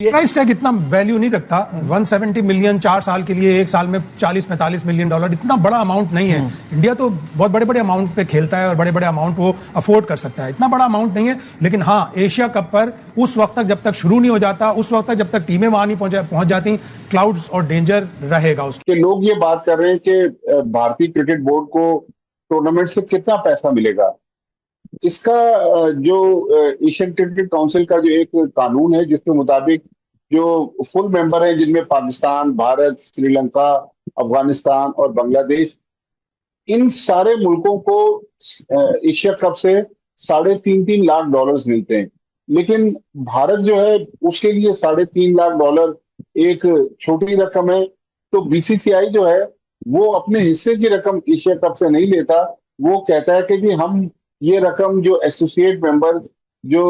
Price tag इतना value नहीं रखता। 170 मिलियन 4 साल के लिए, एक साल में 40-45 मिलियन डॉलर इतना बड़ा अमाउंट नहीं है। इंडिया तो बहुत बड़े बड़े अमाउंट पे खेलता है और बड़े बड़े अमाउंट वो अफोर्ड कर सकता है, इतना बड़ा अमाउंट नहीं है। लेकिन हाँ, एशिया कप पर उस वक्त तक जब तक शुरू नहीं हो जाता, उस वक्त तक जब तक टीमें वहां नहीं पहुंच जाती, क्लाउड्स और डेंजर रहेगा उसके। लोग ये बात कर रहे हैं कि भारतीय क्रिकेट बोर्ड को टूर्नामेंट से कितना पैसा मिलेगा। इसका जो एशियन क्रिकेट काउंसिल का जो एक कानून है, जिसके मुताबिक जो फुल मेंबर हैं, जिनमें पाकिस्तान, भारत, श्रीलंका, अफगानिस्तान और बांग्लादेश, इन सारे मुल्कों को एशिया कप से $3.5 लाख मिलते हैं। लेकिन भारत जो है, उसके लिए $3.5 लाख एक छोटी रकम है। तो बीसीसीआई जो है वो अपने हिस्से की रकम एशिया कप से नहीं लेता। वो कहता है कि जी हम ये रकम जो एसोसिएट मेंबर्स जो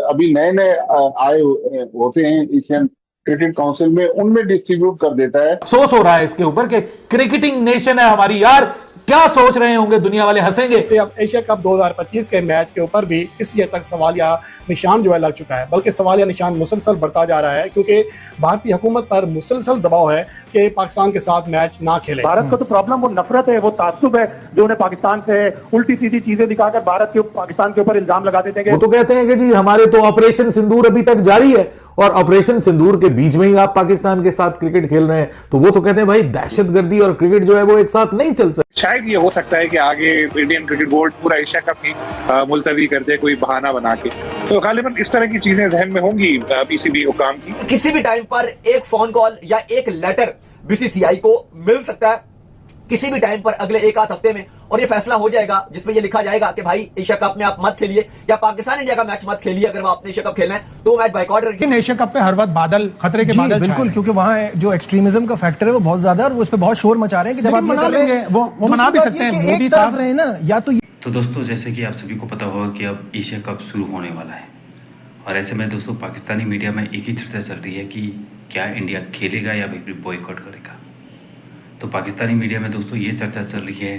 अभी नए नए आए होते हैं एशियन क्रिकेट काउंसिल में, उनमें डिस्ट्रीब्यूट कर देता है। अफसोस हो रहा है इसके ऊपर कि क्रिकेटिंग नेशन है हमारी, यार क्या सोच रहे होंगे, दुनिया वाले हंसेंगे। अब एशिया कप 2025 के मैच के ऊपर भी इस हद तक सवालिया निशान जो है लग चुका है, बल्कि सवालिया निशान मुसलसल बढ़ता जा रहा है, क्योंकि भारतीय हुकूमत पर मुसलसल दबाव है कि पाकिस्तान के साथ मैच ना खेले। भारत को तो प्रॉब्लम वो नफरत है, वो तासुब है, जो उन्हें पाकिस्तान से उल्टी सीधी चीजें दिखाकर भारत के पाकिस्तान के ऊपर इल्जाम लगा देते हैं। वो तो कहते हैं कि जी हमारे तो ऑपरेशन सिंदूर अभी तक जारी है, और ऑपरेशन सिंदूर के बीच में ही आप पाकिस्तान के साथ क्रिकेट खेल रहे हैं। तो वो तो कहते हैं भाई दहशतगर्दी और क्रिकेट जो है वो एक साथ नहीं चल सकता। शायद ये हो सकता है कि आगे इंडियन क्रिकेट बोर्ड पूरा एशिया कप ही मुलतवी कर दे, कोई बहाना बना के। तो गालिबन इस तरह की चीजें जहन में होंगी पीसीबी हुकाम की। किसी भी टाइम पर एक फोन कॉल या एक लेटर बीसीसीआई को मिल सकता है, किसी भी टाइम पर अगले एक आध हफ्ते में, और ये फैसला हो जाएगा जिसमें ये लिखा जाएगा कि भाई एशिया कप में आप मत खेलिए, या पाकिस्तान इंडिया का मैच मत खेलिए। अगर आपने एशिया कप खेलना है तो मैच बाइकआउट रखिए। लेकिन एशिया कप पे हर वक्त बादल, खतरे के बादल बिल्कुल, क्योंकि वहाँ जो एक्सट्रीमिज्म का फैक्टर है वो बहुत ज्यादा है, और उस पर बहुत शोर मचा रहे हैं कि जब आप मना लेंगे, वो मना भी सकते हैं। मोदी साहब रहे ना, या तो दोस्तों, जैसे कि आप सभी को पता होगा कि अब एशिया कप शुरू होने वाला है, और ऐसे में दोस्तों पाकिस्तानी मीडिया में एक ही चर्चा चल रही है कि क्या इंडिया खेलेगा या फिर बॉयकॉट करेगा। तो पाकिस्तानी मीडिया में दोस्तों ये चर्चा चल रही है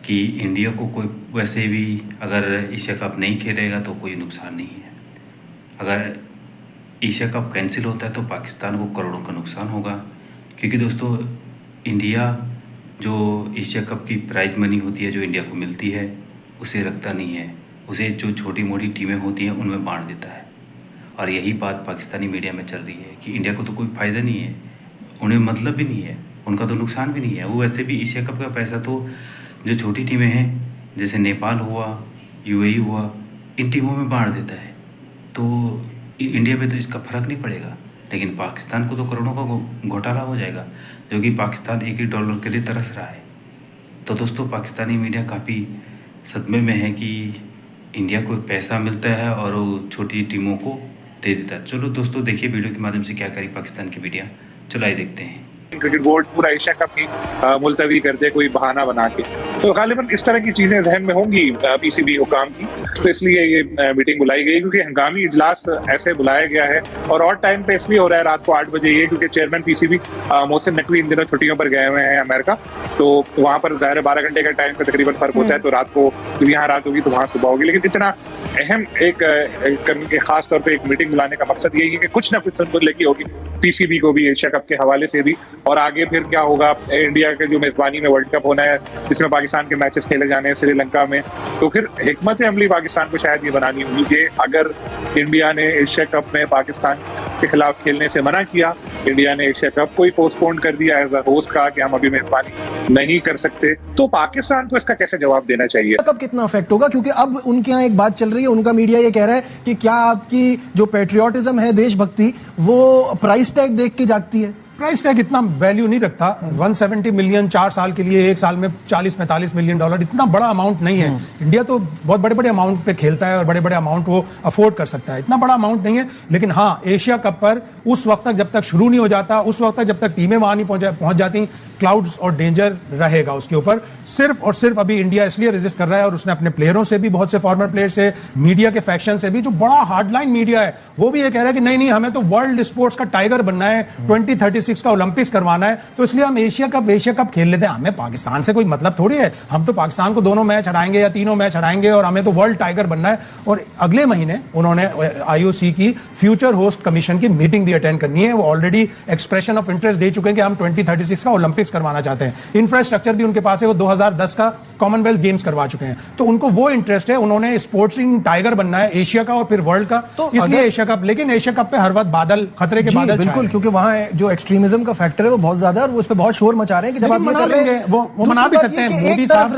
कि इंडिया को कोई वैसे भी अगर एशिया कप नहीं खेलेगा तो कोई नुकसान नहीं है। अगर एशिया कप कैंसिल होता है तो पाकिस्तान को करोड़ों का नुकसान होगा, क्योंकि दोस्तों इंडिया जो एशिया कप की प्राइज मनी होती है जो इंडिया को मिलती है उसे रखता नहीं है, उसे जो छोटी मोटी टीमें होती हैं उनमें बांट देता है। और यही बात पाकिस्तानी मीडिया में चल रही है कि इंडिया को तो कोई फ़ायदा नहीं है, उन्हें मतलब भी नहीं है, उनका तो नुकसान भी नहीं है। वो वैसे भी एशिया कप का पैसा तो जो छोटी टीमें हैं जैसे नेपाल हुआ, यूएई हुआ, इन टीमों में बांट देता है। तो इंडिया पे तो इसका फ़र्क नहीं पड़ेगा, लेकिन पाकिस्तान को तो करोड़ों का घोटाला हो जाएगा, जो कि पाकिस्तान $1 के लिए तरस रहा है। तो दोस्तों पाकिस्तानी मीडिया काफ़ी सदमे में है कि इंडिया को पैसा मिलता है और वो छोटी टीमों को दे देता है। चलो दोस्तों देखिए वीडियो के माध्यम से क्या करी पाकिस्तान की मीडिया, चलो आइए देखते हैं। क्रिकेट बोर्ड पूरा एशिया कप ही मुलतवी कर दे, कोई बहाना बना के। तो गालिबन इस तरह की चीजें जहन में होंगी पीसीबी हुकाम की, तो इसलिए ये मीटिंग बुलाई गई, क्योंकि हंगामी इजलास ऐसे बुलाया गया है। और टाइम पे इसलिए हो रहा है रात को 8 बजे, ये क्योंकि चेयरमैन पीसीबी मोहसिन नकवी इन दिनों छुट्टियों पर गए हुए हैं अमेरिका। तो वहां पर ज़ाहिर 12 घंटे का टाइम का तकरीबन फर्क होता है, तो रात को यहाँ रात होगी तो वहाँ सुबह होगी। लेकिन इतना अहम एक करने के खास तौर पर एक मीटिंग बुलाने का मकसद यही है कि कुछ ना कुछ संतुलन होगी पीसीबी को भी एशिया कप के हवाले से भी, और आगे फिर क्या होगा। इंडिया के जो मेजबानी में वर्ल्ड कप होना है जिसमें पाकिस्तान के मैचेस खेले जाने हैं श्रीलंका में, तो फिर हिकमत अमली पाकिस्तान को शायद ये बनानी होगी कि अगर इंडिया ने एशिया कप में पाकिस्तान के खिलाफ खेलने से मना किया, इंडिया ने एशिया कप को ही पोस्टपोन कर दिया एज अ होस्ट, कहा कि हम अभी मेजबानी नहीं कर सकते, तो पाकिस्तान को इसका कैसे जवाब देना चाहिए। कब कितना इफेक्ट होगा, क्योंकि अब उनके यहाँ एक बात चल रही है, उनका मीडिया ये कह रहा है कि क्या आपकी जो पेट्रियोटिज्म है, देशभक्ति, वो प्राइस टैग देख के जागती है। प्राइस टैग इतना वैल्यू नहीं रखता। 170 मिलियन 4 साल के लिए, एक साल में 40-45 मिलियन डॉलर इतना बड़ा अमाउंट नहीं है। इंडिया तो बहुत बड़े बड़े अमाउंट पे खेलता है और बड़े बड़े अमाउंट वो अफोर्ड कर सकता है, इतना बड़ा अमाउंट नहीं है। लेकिन हाँ, एशिया कप पर उस वक्त तक जब तक शुरू नहीं हो जाता, उस वक्त तक जब तक टीमें वहां नहीं पहुंच जाती, क्लाउड्स और डेंजर रहेगा उसके ऊपर। सिर्फ और सिर्फ अभी इंडिया इसलिए रेजिस्ट कर रहा है, और उसने अपने प्लेयरों से भी, बहुत से फॉर्मर प्लेयर से, मीडिया के फैक्शन से भी, जो बड़ा हार्डलाइन मीडिया है, वो भी ये कह रहा है कि नहीं नहीं, हमें तो वर्ल्ड स्पोर्ट्स का टाइगर बनना है, 2036 का ओलंपिक्स करवाना है, तो इसलिए हम एशिया कप खेल लेते हैं। हमें पाकिस्तान से कोई मतलब थोड़ी है, हम तो पाकिस्तान को दोनों मैच हराएंगे या तीनों मैच हराएंगे, और हमें तो वर्ल्ड टाइगर बनना है। और अगले महीने उन्होंने आईओसी की फ्यूचर होस्ट कमीशन की मीटिंग भी अटेंड करनी है। वो ऑलरेडी एक्सप्रेशन ऑफ इंटरेस्ट दे चुके हैं कि हम 2036 का ओलंपिक्स करवाना चाहते हैं। इंफ्रास्ट्रक्चर भी उनके पास है, वो 2010 का कॉमनवेल्थ गेम्स करवा चुके हैं, तो उनको वो इंटरेस्ट है, उन्होंने स्पोर्ट्सिंग टाइगर बनना है एशिया का और फिर वर्ल्ड का, तो इसलिए एशिया कप। लेकिन एशिया कप पे हर वक्त बादल, खतरे के बादल बिल्कुल, क्योंकि वहां जो एक्सट्रीमिज्म का फैक्टर है वो बहुत ज्यादा है, और वो उस पर बहुत शोर मचा रहे हैं कि जब आप ये कर रहे हैं, वो मना भी सकते हैं। मोदी साहब